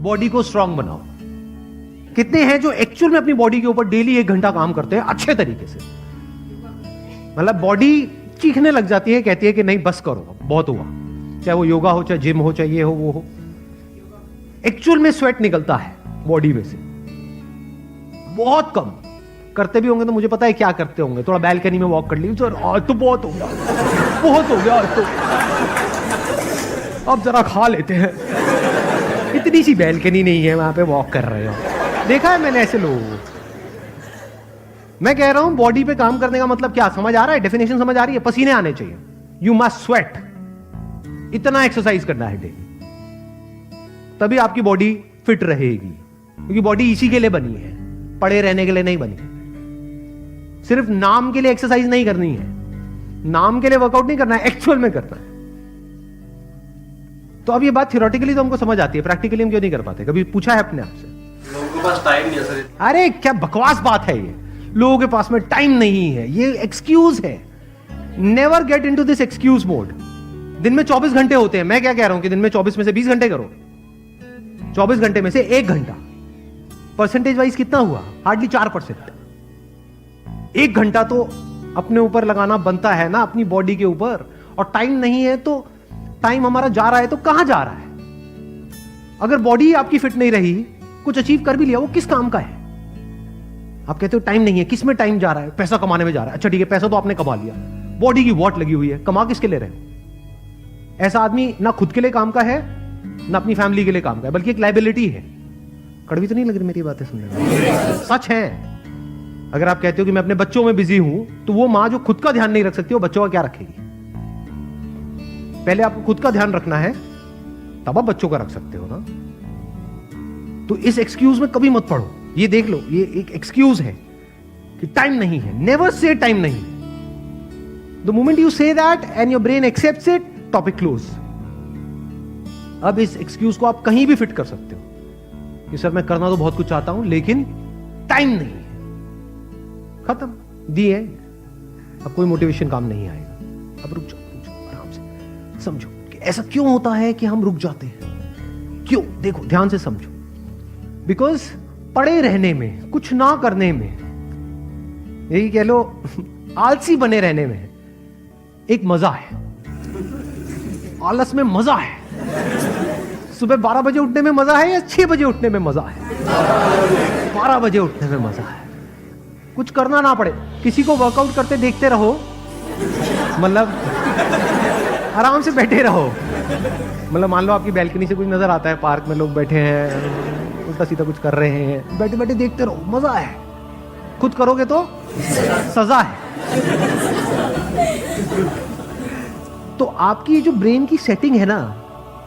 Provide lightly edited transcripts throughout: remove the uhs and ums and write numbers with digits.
Body को strong बनाओ। कितने हैं जो एक्चुअल में अपनी बॉडी के ऊपर डेली 1 घंटा काम करते हैं अच्छे तरीके से? मतलब बॉडी चीखने लग जाती है, कहती है कि नहीं बस करो, बहुत हुआ। चाहे वो योगा हो, चाहे जिम हो, चाहे ये हो वो हो। एक्चुअल में स्वेट निकलता है बॉडी में से, बहुत कम। करते भी होंगे तो मुझे पता है क्या करते होंगे, थोड़ा बैल्कनी में वॉक कर ली, आज तो बहुत हो गया, बहुत हो गया आज तो, अब जरा खा लेते हैं। इतनी सी बैल्कनी नहीं है, वहां पे वॉक कर रहे हो। देखा है मैंने ऐसे लोगों को। मैं कह रहा हूं बॉडी पे काम करने का मतलब क्या, समझ आ रहा है? डेफिनेशन समझ आ रही है? पसीने आने चाहिए, यू मस्ट स्वेट। इतना एक्सरसाइज करना है डेली, तभी आपकी बॉडी फिट रहेगी। क्योंकि बॉडी इसी के लिए बनी है, पड़े रहने के लिए नहीं बनी। सिर्फ नाम के लिए एक्सरसाइज नहीं करनी है, नाम के लिए वर्कआउट नहीं करना है, एक्चुअल में करना है। तो अब ये बात थियोरेटिकली तो हमको समझ आती है, प्रैक्टिकली हम क्यों नहीं कर पाते? कभी पूछा है अपने आप से? लोगों के पास टाइम नहीं है सर। अरे क्या बकवास बात है ये, लोगों के पास में टाइम नहीं है, ये एक्सक्यूज है। Never get into this excuse mode. दिन में 24 घंटे होते हैं, मैं क्या कह रहा हूं कि दिन में 24 में से 20 घंटे करो। 24 घंटे में से 1 घंटा, परसेंटेज वाइज कितना हुआ? हार्डली 4%। 1 घंटा तो अपने ऊपर लगाना बनता है ना, अपनी बॉडी के ऊपर। और टाइम नहीं है तो टाइम हमारा जा रहा है तो कहां जा रहा है? अगर बॉडी आपकी फिट नहीं रही, कुछ अचीव कर भी लिया, वो किस काम का है? आप कहते हो टाइम नहीं है, किस में टाइम जा रहा है? पैसा कमाने में जा रहा है। अच्छा ठीक है, पैसा तो आपने कमा लिया, बॉडी की वॉट लगी हुई है, कमा किसके ले रहे हो? ऐसा आदमी ना खुद के लिए काम का है, ना अपनी फैमिली के लिए काम का है, बल्कि एक लाइबिलिटी है। कड़वी तो नहीं लग रही मेरी बातें सुनने में? सच है। अगर आप कहते हो कि मैं अपने बच्चों में बिजी हूं, तो वो मां जो खुद का ध्यान नहीं रख सकती, वो बच्चों का क्या रखेगी? पहले आपको खुद का ध्यान रखना है, तब आप बच्चों का रख सकते हो ना। तो इस एक्सक्यूज में कभी मत पड़ो। ये देख लो, ये एक एक्सक्यूज है कि टाइम नहीं है। नेवर से टाइम नहीं। The moment you say that and your brain accepts it, topic close. अब इस एक्सक्यूज को आप कहीं भी फिट कर सकते हो कि सर मैं करना तो बहुत कुछ चाहता हूं, लेकिन टाइम नहीं है। खत्म, दी है। अब कोई मोटिवेशन काम नहीं आएगा। अब रुक जाओ, आराम से समझो कि ऐसा क्यों होता है कि हम रुक जाते हैं। क्यों? देखो, ध्यान से समझो। बिकॉज पड़े रहने में, कुछ ना करने में, यही कह लो आलसी बने रहने में एक मजा है। आलस में मजा है। सुबह 12 बजे उठने में मजा है या 6 बजे उठने में मजा है? 12 बजे उठने में मजा है। कुछ करना ना पड़े, किसी को वर्कआउट करते देखते रहो, मतलब आराम से बैठे रहो। मतलब मान लो आपकी बैल्कनी से कुछ नजर आता है, पार्क में लोग बैठे हैं, उल्टा सीधा कुछ कर रहे हैं, बैठे बैठे देखते रहो, मजा है। खुद करोगे तो सजा है। तो आपकी जो ब्रेन की सेटिंग है ना,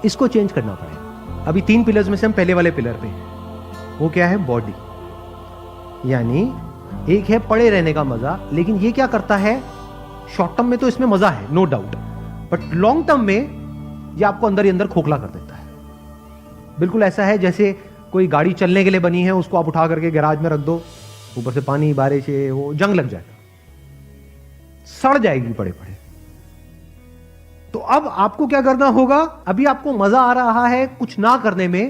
इसको चेंज करना पड़ेगा। अभी 3 पिलर्स में से हम पहले वाले पिलर पे हैं, वो क्या है? बॉडी। यानी एक है पड़े रहने का मजा, लेकिन ये क्या करता है? शॉर्ट टर्म में तो इसमें मजा है, no doubt, but long term में ये आपको अंदर ही अंदर खोखला कर देता है। बिल्कुल ऐसा है जैसे कोई गाड़ी चलने के लिए बनी है, उसको आप उठा करके गैराज में रख दो, ऊपर से पानी बारिश है, वो जंग लग जाएगा, सड़ जाएगी पड़े पड़े। तो अब आपको क्या करना होगा? अभी आपको मजा आ रहा है कुछ ना करने में,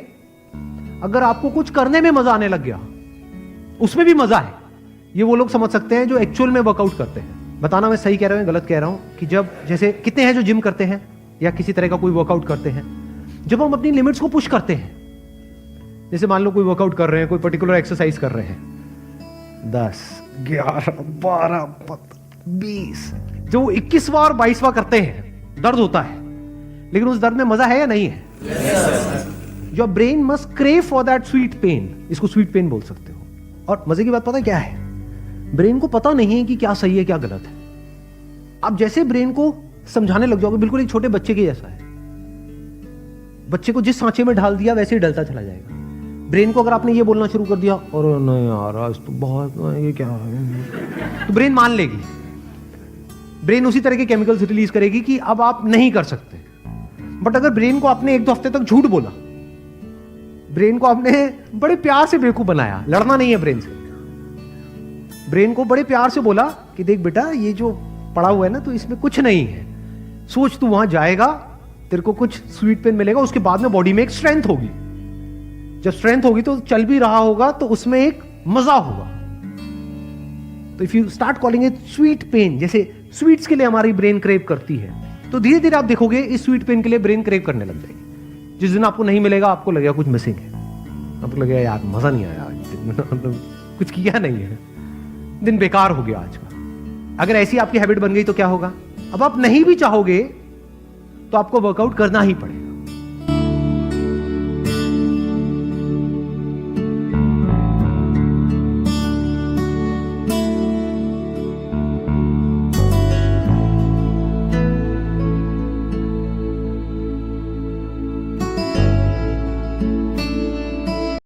अगर आपको कुछ करने में मजा आने लग गया, उसमें भी मजा है। ये वो लोग समझ सकते हैं जो एक्चुअल में वर्कआउट करते हैं। बताना मैं सही कह रहा हूं गलत कह रहा हूं? कि जब जैसे कितने हैं जो जिम करते हैं या किसी तरह का कोई वर्कआउट करते हैं, जब हम अपनी लिमिट्स को पुश करते हैं, जैसे मान लो कोई वर्कआउट कर रहे हैं, कोई पर्टिकुलर एक्सरसाइज कर रहे हैं, 10, 11, 12, 20, जो 21वां और 22वां करते हैं, दर्द होता है, लेकिन उस दर्द में मजा है या नहीं है? Your brain must crave for that sweet pain. इसको स्वीट पेन बोल सकते हो। और मजे की बात पता है क्या है? ब्रेन को पता नहीं है कि क्या सही है क्या गलत है। आप जैसे ब्रेन को समझाने लग जाओगे, बिल्कुल एक छोटे बच्चे के जैसा है। बच्चे को जिस सांचे में ढाल दिया वैसे ही डलता चला जाएगा। ब्रेन को अगर आपने ये बोलना शुरू कर दिया, और नहीं यार आज तो बहुत, ये क्या है, तो ब्रेन मान लेगी। ब्रेन उसी तरह के केमिकल्स रिलीज करेगी कि अब आप नहीं कर सकते। बट अगर ब्रेन को आपने 1-2 हफ्ते तक झूठ बोला, ब्रेन को आपने बड़े प्यार से बेवकूफ बनाया, लड़ना नहीं है ब्रेन से, ब्रेन को बड़े प्यार से बोला कि देख बेटा ये जो पड़ा हुआ है ना, तो इसमें कुछ नहीं है, सोच तू वहां जाएगा, तेरे को कुछ स्वीट पेन मिलेगा, उसके बाद में बॉडी में एक स्ट्रेंथ होगी, जब स्ट्रेंथ होगी तो चल भी रहा होगा तो उसमें एक मजा होगा। तो if you start calling it sweet pain, जैसे स्वीट्स के लिए हमारी ब्रेन क्रेव करती है, तो धीरे धीरे आप देखोगे इस स्वीट पेन के लिए ब्रेन क्रेव करने लग जाएगी। जिस दिन आपको नहीं मिलेगा आपको लगेगा कुछ मिसिंग है, आपको लगेगा यार मजा नहीं आया आज, कुछ किया नहीं है, दिन बेकार हो गया आज का। अगर ऐसी आपकी हैबिट बन गई तो क्या होगा? अब आप नहीं भी चाहोगे तो आपको वर्कआउट करना ही पड़ेगा।